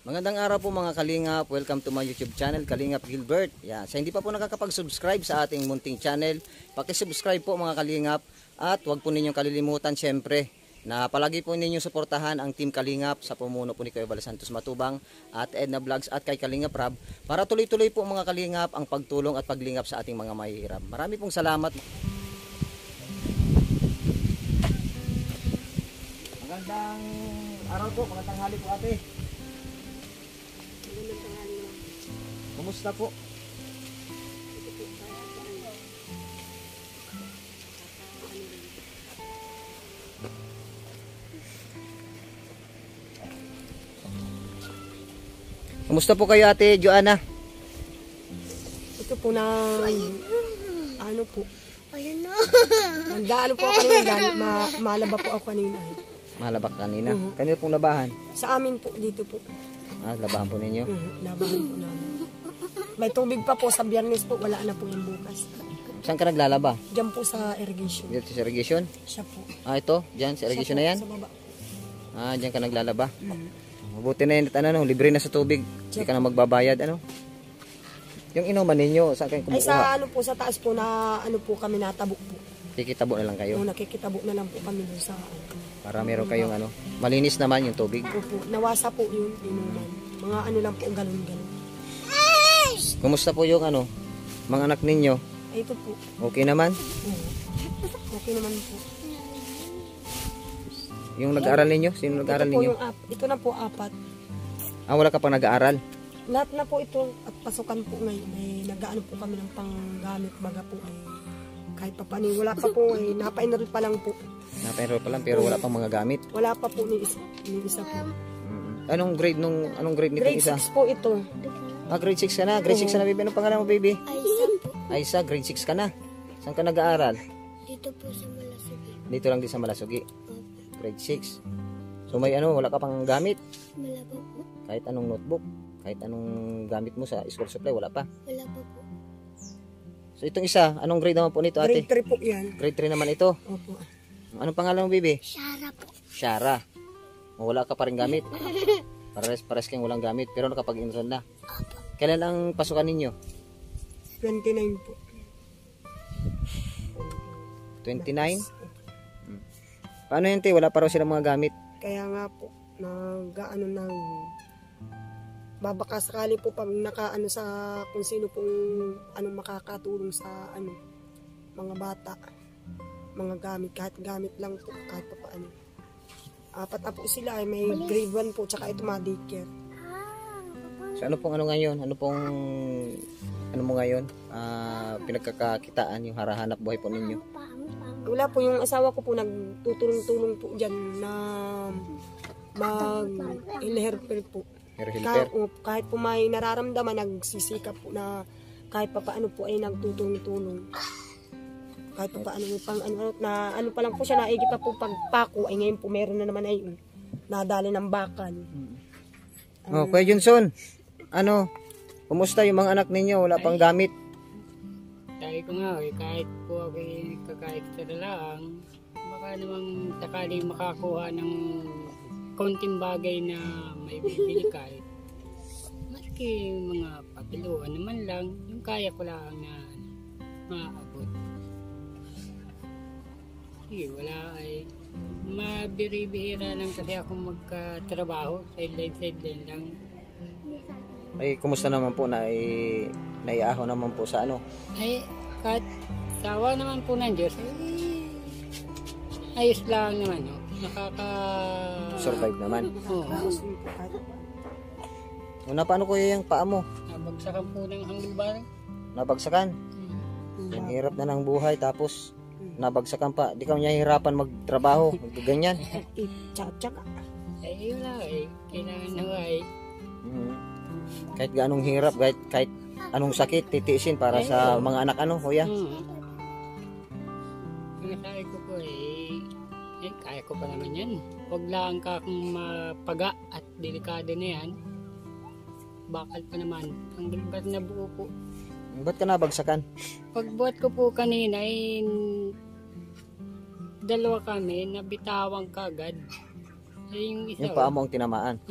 Magandang araw po mga Kalingap. Welcome to my YouTube channel, Kalingap Gilbert. Yan. Sa hindi pa po nakakapag-subscribe sa ating munting channel, paki-subscribe po mga Kalingap. At huwag po ninyong kalilimutan syempre na palagi po ninyong suportahan ang Team Kalingap sa pumuno po ni Kuya Bal Santos Matubang at Edna Vlogs at kay Kalingap Rab para tuloy-tuloy po mga Kalingap ang pagtulong at paglingap sa ating mga mahihirap. Marami pong salamat. Magandang araw po, magandang hali po ate. Kumusta po? Kumusta po kayo ate Joanna? Ito po na ano po. Ayun na. Nandalo po ako kanina, malaba po ako kanina. Malaba kanina? Kanina pong labahan? Sa amin po, dito po. Ah, labahan po ninyo? Labahan po namin. May tubig pa po sa Biyernes po, wala na po yung bukas. Saan ka naglalaba? Diyan po sa irrigation. Dito sa irrigation? Siya po. Ah, ito? Diyan sa irrigation na yan? Sa baba. Ah, diyan ka naglalaba? Mabuti na yun, ano, libre na sa tubig. Hindi ka na magbabayad, ano? Yung inuman ninyo, saan kayo kumukuha? Ay sa ano po, sa taas po na ano po kami natabo po. Kikitabo na lang kayo? Nakikitabo na lang po kami dun sa para meron kayong ano, malinis naman yung tubig. Opo, nawasa po yung inuman. Mga ano lang po, galon-galon. Kumusta po yung ano, mga anak ninyo? Ay, ito po. Okay naman? Okay naman po. Yung nag-aaral ninyo? Sino nag-aaral ninyo? Ito na po, 4. Ah, wala ka pang nag-aaral? Lahat na po ito at pasukan po ngayon. Nag-aano po kami ng panggamit baga po. Kahit pa paano, wala pa po. Napa-enroll pa lang po. Napa-enroll pa lang pero wala pang mga gamit? Wala pa po ni isa po. Anong grade nitong grade isa? Grade 6 po ito. Ah, grade 6 ka na? Grade 6 ka na, baby? Anong pangalan mo, baby? Aisa po. Aisa, grade 6 ka na. Saan ka nag-aaral? Dito po sa Malasugi. Dito lang din sa Malasugi. Grade 6. So may ano, wala ka pang gamit? Wala pa po. Kahit anong notebook, kahit anong gamit mo sa school supply, wala pa? Wala pa po. So itong isa, anong grade naman po nito ate? Grade 3 po yan. Grade 3 naman ito? Opo. Anong pangalan mo, baby? Shara po. Shara. O, wala ka pa rin gamit? Pares kang walang gamit, pero nakapag-enroll na. Kailan ang pasukan ninyo? 29 po. 29? Paano yun, te? Wala pa raw silang mga gamit. Kaya nga po, babaka sakali po pag nakaano sa kung sino pong makakatulong sa mga bata, mga gamit, kahit gamit lang po, kahit pa paano. 4 na po sila, may grade 1 po, tsaka ito mga daycare. So ano pong ngayon? Ano mo ngayon? Pinagkakakitaan yung harahanap buhay po ninyo? Wala po, yung asawa ko po nagtutulong-tulong po dyan na mag-helper po. Kahit po may nararamdaman, nagsisikap po na kahit pa paano po ay nagtutulong-tulong. Kahit pa paano na pa lang po siya, naigit pa po pagpako, ay ngayon po meron na naman ay nadali ng bakal. Kuya Junson, kumusta yung mga anak ninyo? Wala pang gamit? Sabi ko nga, kahit po ako kakaextra lang, baka namang sakaling makakuha ng konting bagay na may bibili kahit maski mga papiluan naman lang, yung kaya ko lang na maabot. Sige, wala ay mabiri-bihira lang kasi ako magkatrabaho, sideline lang. Ay, kumusta naman po naiaho naman po sa Ay, kahit sawa naman po ng Diyos, ayos lang naman, no? Survive naman. Oo. Paano kuya yung paa mo? Nabagsakan po ng handlebar. Nabagsakan? Ang hirap na ng buhay tapos nabagsakan pa. Di ka hirapan magtrabaho, ganyan. Tsaka. Ay, wala eh. Kailangan na nga eh. Kahit ganong hirap, kahit anong sakit, titiisin para sa mga anak kuya. Sinasabi ko po kaya ko pa naman yan. Huwag lang ka kung mapaga at delikado na yan. Bakal pa naman. Ang ba't nabuo po. Ba't ka nabagsakan? Pagbuhat ko po kanina dalawa kami, nabitawan kagad. Yung isa, yung paa mo ang tinamaan.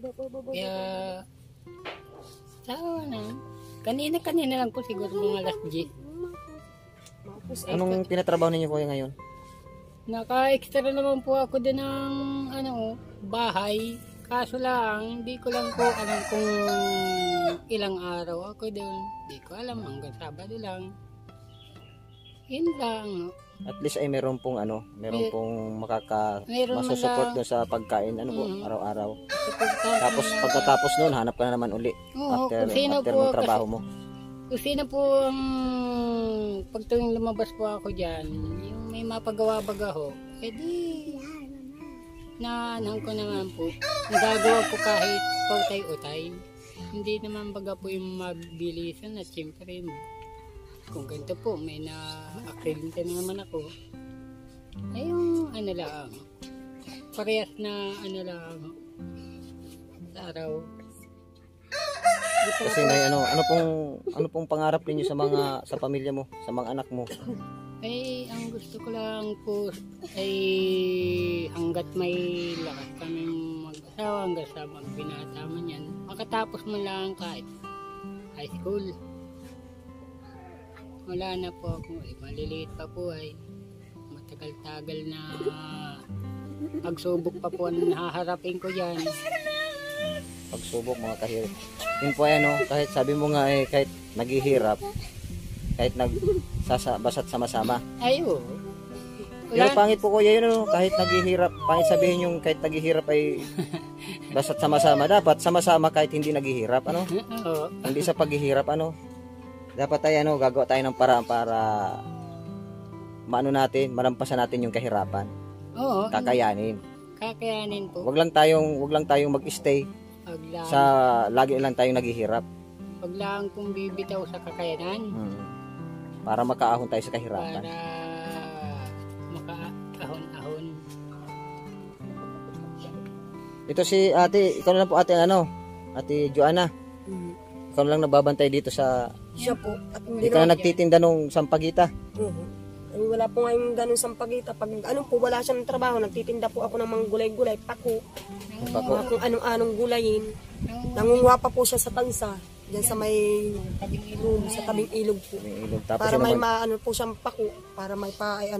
Kaya, na, kanina lang po siguro mga alas 10. Anong tinatrabaho ninyo kuya ngayon? Naka-extra naman po ako din ng bahay. Kaso lang, hindi ko lang po alam kung ilang araw ako doon. Hindi ko alam, hanggang Sabado lang. Yun lang. At least ay meron pong meron pong Meron masusupport man doon sa pagkain po Mm. araw-araw. Tapos Tapos pagkatapos noon hanap ka na naman uli Oo, after kusina after po ng trabaho mo. kusina po ang pag tuwing lumabas po ako dyan, yung may mapagawa-baga ho, edi naanan ko naman po. Nagagawa ko kahit pautay-utay. Hindi naman baga po yung magbilisan at siyempre kung ganito po, may na-aksidente na naman ako. Ay yung lang, parehas na lang sa araw. Kasi may ano pong pangarap ninyo sa pamilya mo, sa mga anak mo? Ay, ang gusto ko lang po ay hanggat may lakas kaming mag-asawa, hanggat sa magbinata man yan, makatapos man lang kahit high school. Wala na po ako, maliliit pa po ay matagal-tagal na pagsubok pa po ang nahaharapin ko dyan. Pagsubok mga kahirap. Yun po kahit sabi mo nga kahit naghihirap, kahit basta't sama-sama. Ay, oo. Pero pangit po kuya yun kahit naghihirap, pangit sabihin yung kahit naghihirap ay basta't sama-sama. Dapat sama-sama kahit hindi naghihirap, Oo. Hindi sa paghihirap, Dapat tayo gagawa tayo ng paraan para malampasan natin yung kahirapan. Oo. Kakayanin. Kakayanin po. Wag lang tayong mag-stay sa lagi lang tayong naghihirap. Wag lang kung bibitaw sa kakayanan. Para makaahon tayo sa kahirapan. Para makaahon-ahon. Ito si ate, ikaw na lang po ate Ate Joanna. Ikaw na lang nababantay dito sa Siya po. At hindi ikaw na nagtitinda nung sampagita. Ay, wala po ngayon ganun sampagita. Pag wala siyang trabaho, nagtitinda po ako ng mga gulay-gulay, pako. Pako. Mga kung anong-anong gulayin. Nangunguha pa po siya sa tansa. Diyan sa may ilog, sa tabing ilog po. May ilog. Tapos Para yun may naman, po siyang pako. Para may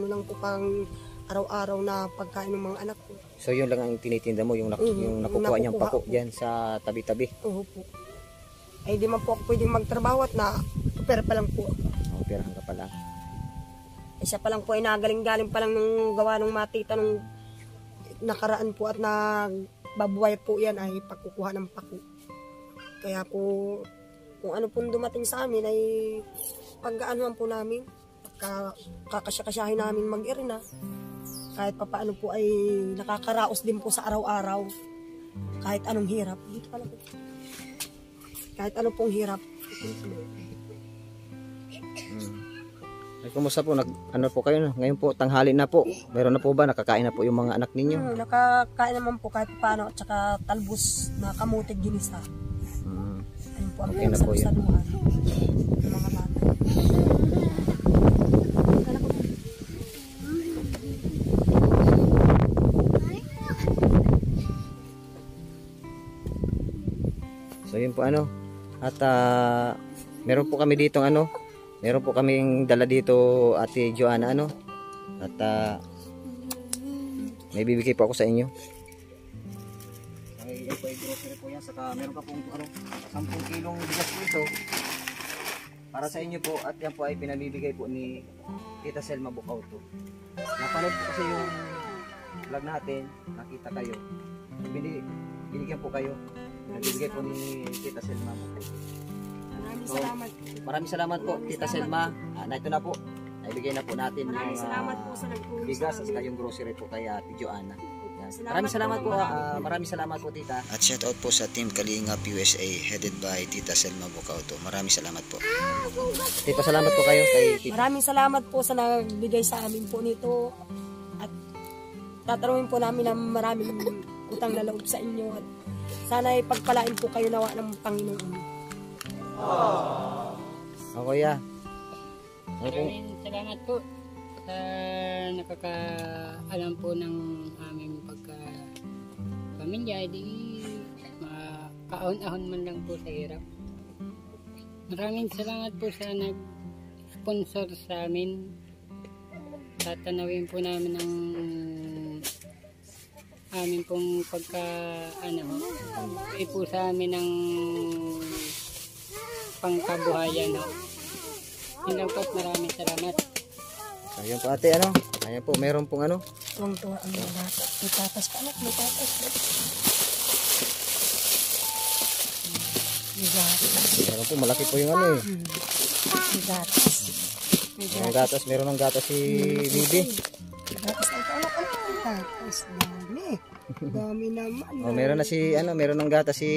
lang po pang araw-araw na pagkain ng mga anak ko. so yun lang ang tinitinda mo, yung nakukuha niyang pako diyan sa tabi-tabi. Oo po. Ay di man po ako pwedeng magtrabaho at pera pa lang po. Perahan ka pala. Siya pa lang po ay nagaling-galing pa lang nung gawa ng matita nung nakaraan po at nagbabuhay po yan ay pagkukuha ng pako. Kaya po kung ano pong dumating sa amin ay pag-aanuan po namin, kakasya-kasyahin namin mag-irina. Kahit papaano po ay nakakaraos din po sa araw-araw. Kahit anong hirap. Dito pala po. Kahit ano pong hirap. Ay, kumusta po? Po kayo? Ngayon po, tanghali na po. Meron na po ba? Nakakain na po yung mga anak ninyo? Nakakain naman po kahit paano. At saka talbos na kamutig ginisa. Ayun po ang Okay na po yun. saluhan ng mga bata. So yun po At meron po kami dito meron po kaming dala dito Ate Joanna At may bibigay po ako sa inyo. Ay, yan po ay grocery po yan. Saka meron ka pong 10 kilong bigas po ito. Para sa inyo po. At yan po ay pinabibigay po ni Tita Selma Bukauto. Napanood po kasi yung vlog natin. Nakita kayo. Binigyan po kayo. Nabibigay po ni Tita Selma Bukauto. Maraming salamat po Tita Selma. Ito na po. Naibigay na po natin Maraming yung salamat po sa nagtulong bigas sa at amin. yung grocery po kay Ate Joanna. Yan. Salamat Maraming salamat po, po. Maraming salamat po Tita. At shout out po sa Team Kalingap USA headed by Tita Selma Bukauto. Maraming salamat po. Tita, salamat po kayo kay Tita. Maraming salamat po sa nagbigay sa amin po nito. At tatanungin po namin ng maraming utang na loob sa inyo. At sana ay pagpalain po kayo nawa ng Panginoon. Kuya. Maraming salamat po sa nakakaalam po ng aming pamilya. Di kaon-ahon man lang po sa hirap. Maraming salamat po sa nag-sponsor sa amin. Tatanawin po namin ang amin pong pagka po sa amin ng pangkabuhayan. Yun lang po, maraming salamat. Ayun po ate, ano? Ayan po, meron pong ano? Tuwang-tuwa ang mga bata. May tatas pa, anak. May tatas pa. May gatas. Meron po, malaki po yung ano eh. May gatas. Meron gatas, meron ng gatas si Bibi. May gatas ang anak. Gatas. Dami. Dami naman. Oh, meron na si ano, meron ng gatas si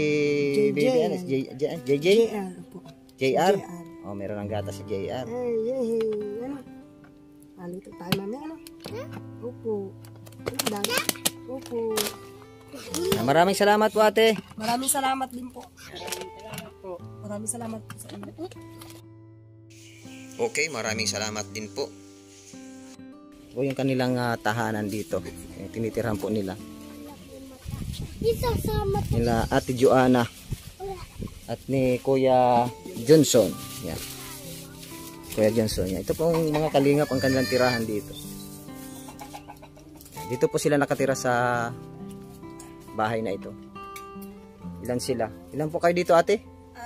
Bibi, ano, JJ? JR po. JR? Oh, meron ng gatas si JR. Ay, ano? Alito tayo mamaya, ano? Opo. Dami. Opo. Maraming salamat po ate. Maraming salamat din po. Salamat po. Maraming salamat po sa inyo. Okay, maraming salamat din po. Po yung kanilang tahanan dito. Yung tinitirhan po nila. Nila Ate Joanna at ni Kuya Johnson. Yan. Kuya Johnson. Yan. Ito pong mga kalingap ang kanilang tirahan dito. Dito po sila nakatira sa bahay na ito. Ilan sila? Ilan po kayo dito ate?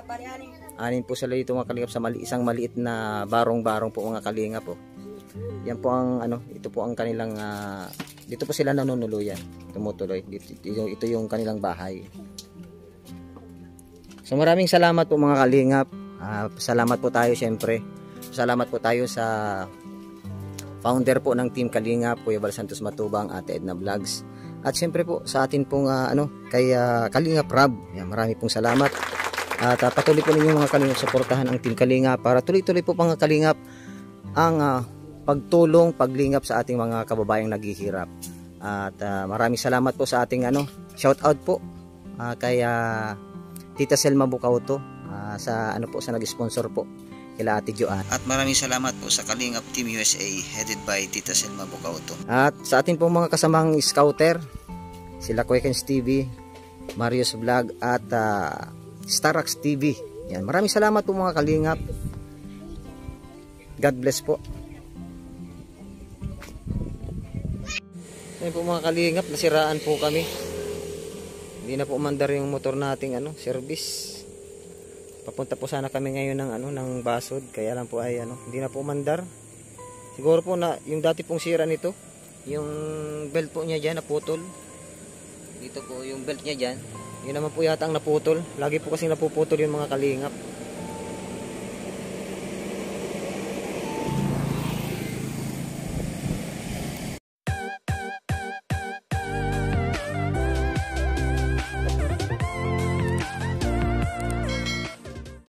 Pari-anin. Anin po sila dito mga kalingap sa isang maliit na barong-barong po mga kalingap po. Yan po ang ano, ito po ang kanilang dito po sila nanunuluyan, tumutuloy. Ito yung kanilang bahay. So maraming salamat po mga kalingap. Salamat po tayo syempre. Salamat po tayo sa founder po ng Team Kalingap, Kuya Bal Santos Matubang, Ate Edna Vlogs. At syempre po sa atin pong kay Kalingap Rab. Yan, marami pong salamat. At patuloy po ninyo mga kalingap suportahan ang Team Kalingap para tuloy-tuloy po mga kalingap ang pagtulong, paglingap sa ating mga kababayang naghihirap. At maraming salamat po sa ating shout out po kay Tita Selma Bukauto sa sa nag-sponsor po kila Ate Joanne. At maraming salamat po sa Kalingap Team USA headed by Tita Selma Bukauto. At sa ating pong mga kasamang scouter, sila Kuya Kens TV, Marius Vlog at Starax TV. Yan, maraming salamat po mga kalingap. God bless po. Yan po mga kalingap, nasiraan po kami. Hindi na po umandar yung motor nating service. Papunta po sana kami ngayon ng Basod, kaya lang po ay hindi na po umandar. Siguro po na yung dati pong sira nito, yung belt po niya diyan naputol. Dito po yung belt niya diyan. Yun naman po yata ang naputol. Lagi po kasing napuputol yung mga kalingap.